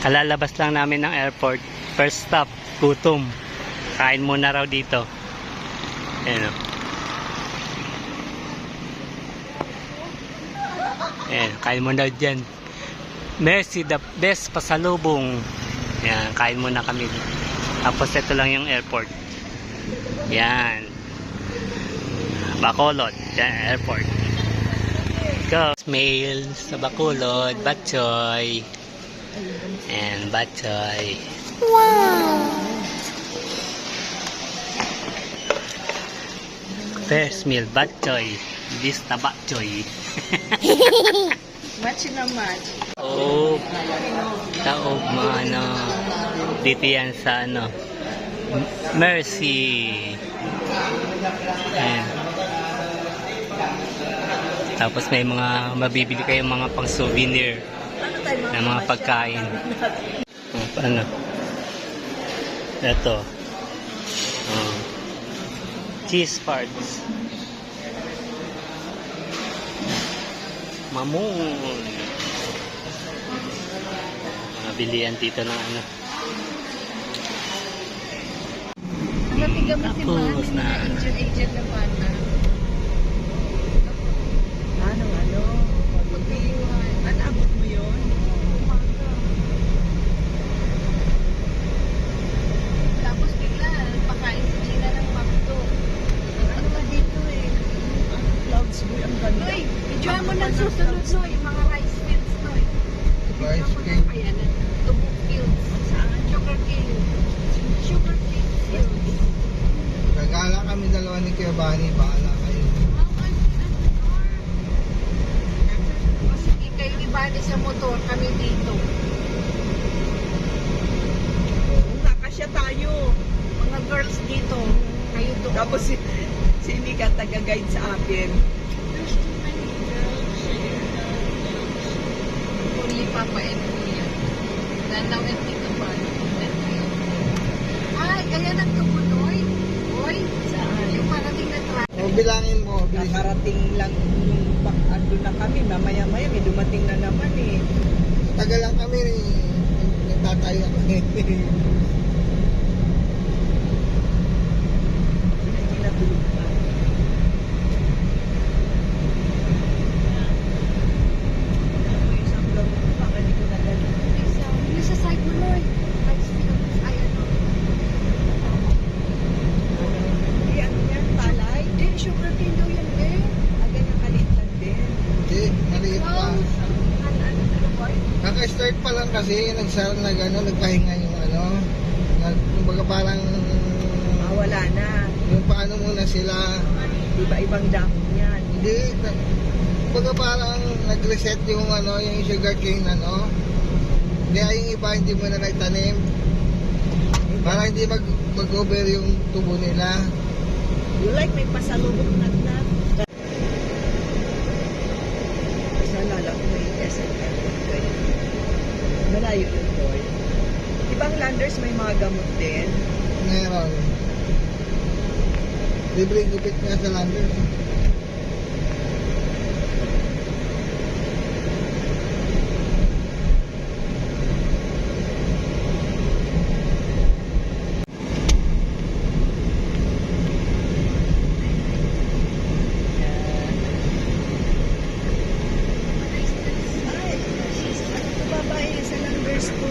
Kalalabas lang namin ng airport. First stop, gutom. Kain muna raw dito. Ayan o. Ayan, kain muna dyan. Mercy, the best pasalubong. Ayan, kain muna kami. Tapos ito lang yung airport. Yan. Bacolod. Yan, airport. Go. Mail sa Bacolod. Batchoy. And Batchoy. Wow! First meal, Batchoy. Vista Batchoy. Match na match. Oh, taob mga ano. Dito yan sa ano. Mercy. Ayan. Tapos may mga mabibili kayong mga pang souvenir na mga pagkain. Ano? Ito. Cheese parts. Mamon. Mga bilihan dito ng ano. Tapos na. Agent naman na. Ano? Pagpiliwan. Abot mo yun? Tapos bigla, pakain si Gina ng McDo. Ano ba dito eh? Clouds boy, ang ganda. Uy, medyoan mo na susunod no, yung mga rice fields no eh. Rice field. Ayan, tubo fields. Saan? Sugar cane. Sugar cane fields. Gagala kami dalawa ni Kuya Bani, bahala kayo. Sige, kayo ni Bani sa motor, kami dito. Nakasya tayo. Mga girls dito. Kayo doon. Tapos si Mika taga-guide sa akin. Only Papa and Mia. Nanaw and Tito Bani. Ay, kaya nagtumuloy. Oy, saan? Yung parating na truck. O, bilangin mo. Nakarating lang yung ando na kami, mamaya-maya may dumating na naman eh. Tagal lang kami, nagtatayo kami. Hindi natulog pa. Isang vlog ko pa, hindi ko nadali. Yung sa side mo, Loy. Rice fields. Ay, ano? Hindi, ano yan, palay? Hindi, sugar cane daw yan, eh. Ganyan kaliit lang din. Hindi, maliit pa. Ano, boy? Naka-start pa lang kasi, nagpahinga yung ano. Kumbaga parang, Wala na. yung paano muna sila. Iba-ibang dahon yan. Hindi, kumbaga parang nag-reset yung ano, yung sugar cane ano. Kaya yung iba hindi mo na nagtanim. Para hindi mag-over yung tubo nila. You like may pasalubong na. Naalala ko may SNL. Malayo yung boy. Ibang landers may mga gamot din. Meron. Libre gupit nga sa landers. Ay, ang babae sa landers ko.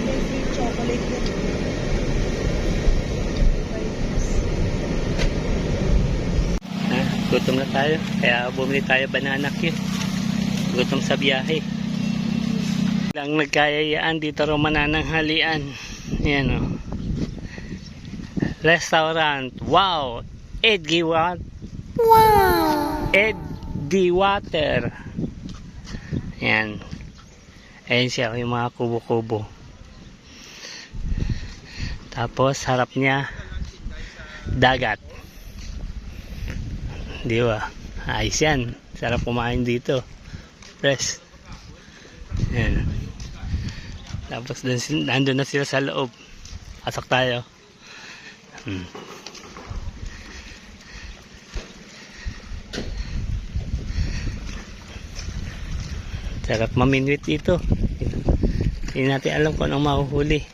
May free chocolate na. Gutom na tayo. Kaya bumili tayo banana cue. Gutom sa biyahe. Lang nagkayayaan dito raw manananghalian. Yan o. Restaurant. Wow! Edgy Water. Wow! Edgy Water. Yan. Ayan siya yung mga kubo-kubo. Tapos harap niya dagat. Di ba? Ayos yan. Sarap kumain dito. Fresh. Yan. Tapos nandun na sila sa loob. Pasok tayo. Sarap maminwit dito. Hindi natin alam kung anong mahuhuli.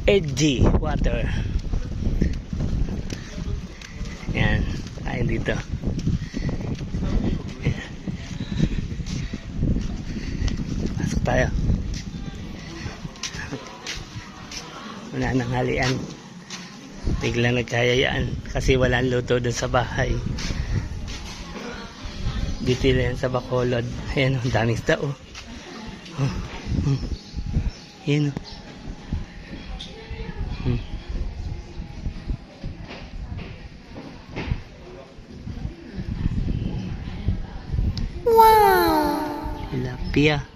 Edgy water. Yan, kain dito. Yan. Pasok tayo. Wala nang halian. Biglang nagkayayaan kasi walang luto dun sa bahay. Dito yan sa Bacolod. Ayan, ang daming tao. Ayan o. Wow! Tilapia.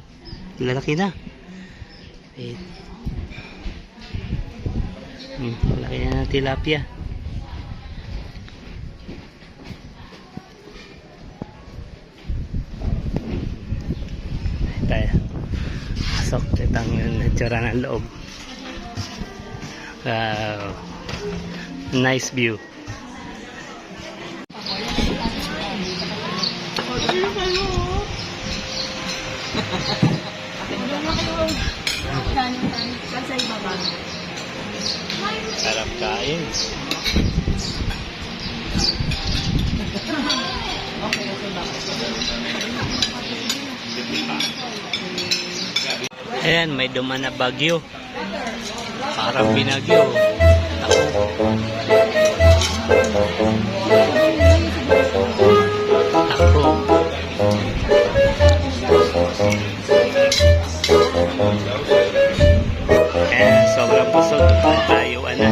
Lalaki na. Wait. Laki na ng tilapia. Tayo. Pasok. Ito ang natsura ng loob. Wow. Nice view. Sarap kain. Ayan, may duman na bagyo. Parang binagyo. Ako. Ayan, sobrang busog. Tayuan na.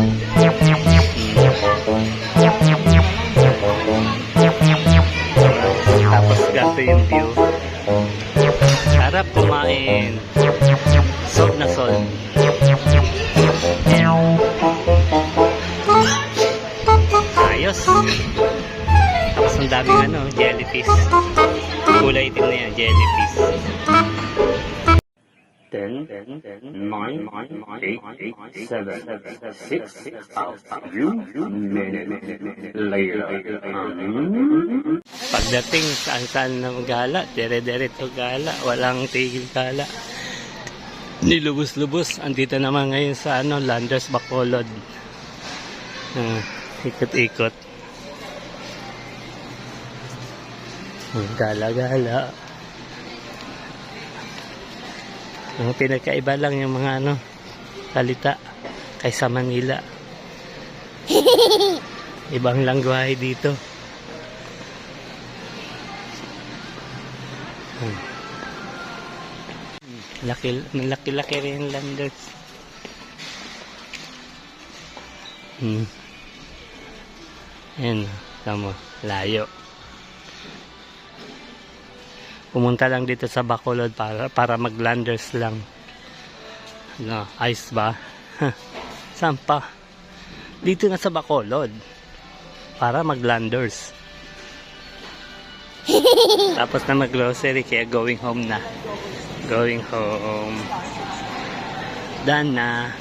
Tapos gato yung view. Sarap kumain. Sold na sold. Ayos. Tapos ang daming jellyfish. Kulay itim na yan, jellyfish. 10, 9, 8, 7, 6, 5, later. Pagdating saan na gala, dire-diretso gala, walang tigil gala. Nilubos-lubos. Andito naman ngayon sa Landers Bacolod. Ikot-ikot. Gala-gala. Ang pinagkaiba lang yung mga salita kaysa Manila. Ibang langwahe dito. Malaki-laki rin yung Landers. Ayan, tama, layo. Pumunta lang dito sa Bacolod para mag-Landers lang. Ayos ba? Saan pa? Dito na sa Bacolod para mag-Landers. Tapos na mag-grocery kaya going home na. Going home. Done na.